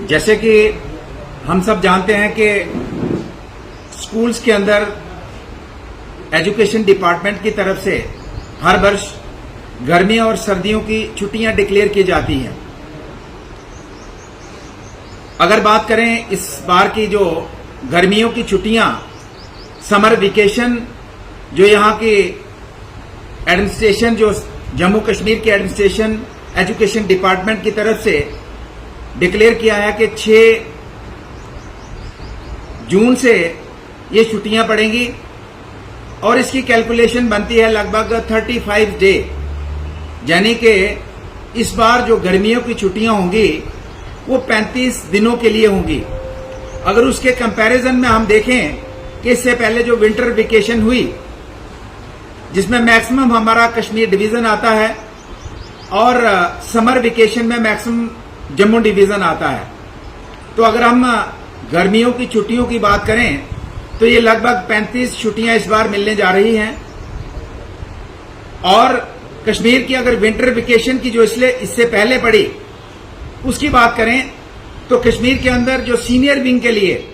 जैसे कि हम सब जानते हैं कि स्कूल्स के अंदर एजुकेशन डिपार्टमेंट की तरफ से हर वर्ष गर्मियों और सर्दियों की छुट्टियां डिक्लेयर की जाती हैं। अगर बात करें इस बार की जो गर्मियों की छुट्टियां, समर वेकेशन, जो यहाँ की एडमिनिस्ट्रेशन, जो जम्मू कश्मीर की एडमिनिस्ट्रेशन एजुकेशन डिपार्टमेंट की तरफ से डिक्लेयर किया है कि 6 जून से ये छुट्टियां पड़ेंगी और इसकी कैलकुलेशन बनती है लगभग 35 डे, यानी कि इस बार जो गर्मियों की छुट्टियां होंगी वो 35 दिनों के लिए होंगी। अगर उसके कंपैरिजन में हम देखें कि इससे पहले जो विंटर वेकेशन हुई, जिसमें मैक्सिमम हमारा कश्मीर डिवीजन आता है और समर वेकेशन में मैक्सिमम जम्मू डिवीजन आता है, तो अगर हम गर्मियों की छुट्टियों की बात करें तो ये लगभग 35 छुट्टियां इस बार मिलने जा रही हैं। और कश्मीर की अगर विंटर वेकेशन की जो इससे पहले पड़ी उसकी बात करें तो कश्मीर के अंदर जो सीनियर विंग के लिए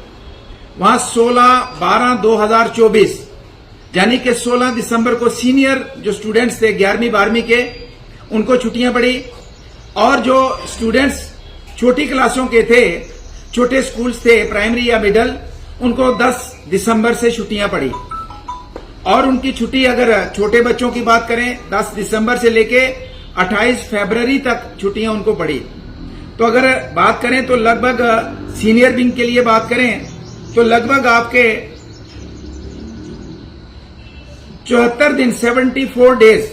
वहां 16/12/2024 यानी कि 16 दिसंबर को सीनियर जो स्टूडेंट्स थे 11वीं 12वीं के, उनको छुट्टियां पड़ी। और जो स्टूडेंट्स छोटी क्लासों के थे, छोटे स्कूल्स थे, प्राइमरी या मिडिल, उनको 10 दिसंबर से छुट्टियां पड़ी। और उनकी छुट्टी अगर छोटे बच्चों की बात करें 10 दिसंबर से लेके 28 फरवरी तक छुट्टियां उनको पड़ी। तो अगर बात करें तो लगभग सीनियर विंग के लिए बात करें तो लगभग आपके 74 दिन 74 डेज।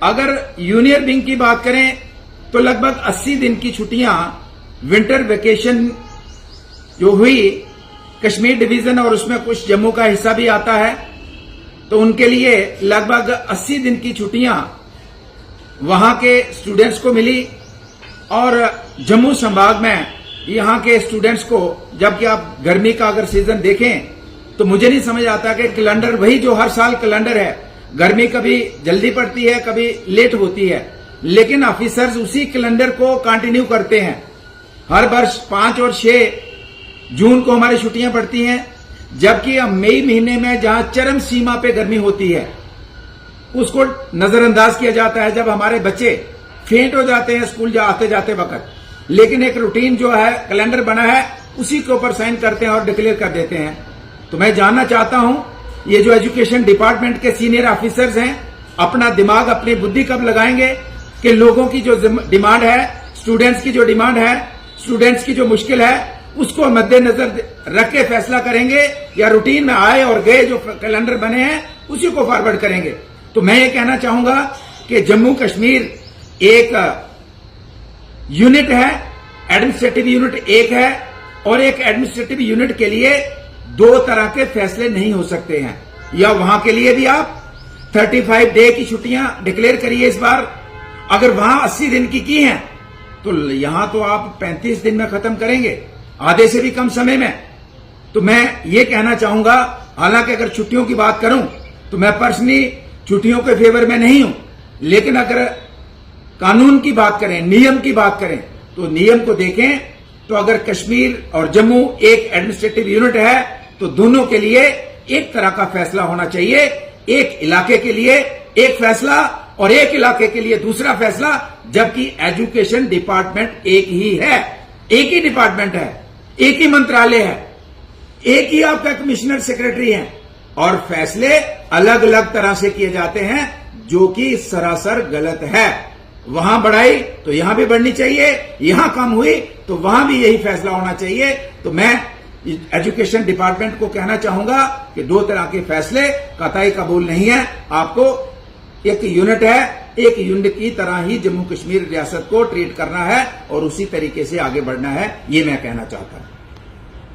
अगर जूनियर विंग की बात करें तो लगभग 80 दिन की छुट्टियां विंटर वेकेशन जो हुई कश्मीर डिवीजन और उसमें कुछ जम्मू का हिस्सा भी आता है, तो उनके लिए लगभग 80 दिन की छुट्टियां वहां के स्टूडेंट्स को मिली। और जम्मू संभाग में यहां के स्टूडेंट्स को, जबकि आप गर्मी का अगर सीजन देखें तो मुझे नहीं समझ आता कि कैलेंडर वही जो हर साल कैलेंडर है, गर्मी कभी जल्दी पड़ती है कभी लेट होती है, लेकिन ऑफिसर्स उसी कैलेंडर को कंटिन्यू करते हैं। हर वर्ष 5 और 6 जून को हमारी छुट्टियां पड़ती हैं, जबकि अब मई महीने में जहां चरम सीमा पे गर्मी होती है उसको नजरअंदाज किया जाता है, जब हमारे बच्चे फेंट हो जाते हैं स्कूल आते जाते वक्त। लेकिन एक रूटीन जो है, कैलेंडर बना है, उसी के ऊपर साइन करते हैं और डिक्लेयर कर देते हैं। तो मैं जानना चाहता हूं, ये जो एजुकेशन डिपार्टमेंट के सीनियर ऑफिसर्स हैं, अपना दिमाग, अपनी बुद्धि कब लगाएंगे कि लोगों की जो डिमांड है, स्टूडेंट्स की जो डिमांड है, स्टूडेंट्स की जो मुश्किल है, उसको मद्देनजर रख के फैसला करेंगे, या रूटीन में आए और गए जो कैलेंडर बने हैं उसी को फॉरवर्ड करेंगे। तो मैं ये कहना चाहूंगा कि जम्मू कश्मीर एक यूनिट है, एडमिनिस्ट्रेटिव यूनिट एक है, और एक एडमिनिस्ट्रेटिव यूनिट के लिए 2 तरह के फैसले नहीं हो सकते हैं। या वहां के लिए भी आप 35 डे की छुट्टियां डिक्लेयर करिए इस बार, अगर वहां 80 दिन की हैं तो यहां तो आप 35 दिन में खत्म करेंगे, आधे से भी कम समय में। तो मैं ये कहना चाहूंगा, हालांकि अगर छुट्टियों की बात करूं तो मैं पर्सनली छुट्टियों के फेवर में नहीं हूं, लेकिन अगर कानून की बात करें, नियम की बात करें, तो नियम को देखें तो अगर कश्मीर और जम्मू एक एडमिनिस्ट्रेटिव यूनिट है तो दोनों के लिए एक तरह का फैसला होना चाहिए। एक इलाके के लिए एक फैसला और एक इलाके के लिए दूसरा फैसला, जबकि एजुकेशन डिपार्टमेंट एक ही है, एक ही डिपार्टमेंट है, एक ही मंत्रालय है, एक ही आपका कमिश्नर सेक्रेटरी है, और फैसले अलग अलग तरह से किए जाते हैं, जो कि सरासर गलत है। वहां बढ़ाई तो यहां भी बढ़नी चाहिए, यहां कम हुई तो वहां भी यही फैसला होना चाहिए। तो मैं एजुकेशन डिपार्टमेंट को कहना चाहूंगा कि 2 तरह के फैसले कतई कबूल नहीं है। आपको एक यूनिट है, एक यूनिट की तरह ही जम्मू कश्मीर रियासत को ट्रीट करना है और उसी तरीके से आगे बढ़ना है, ये मैं कहना चाहता हूं।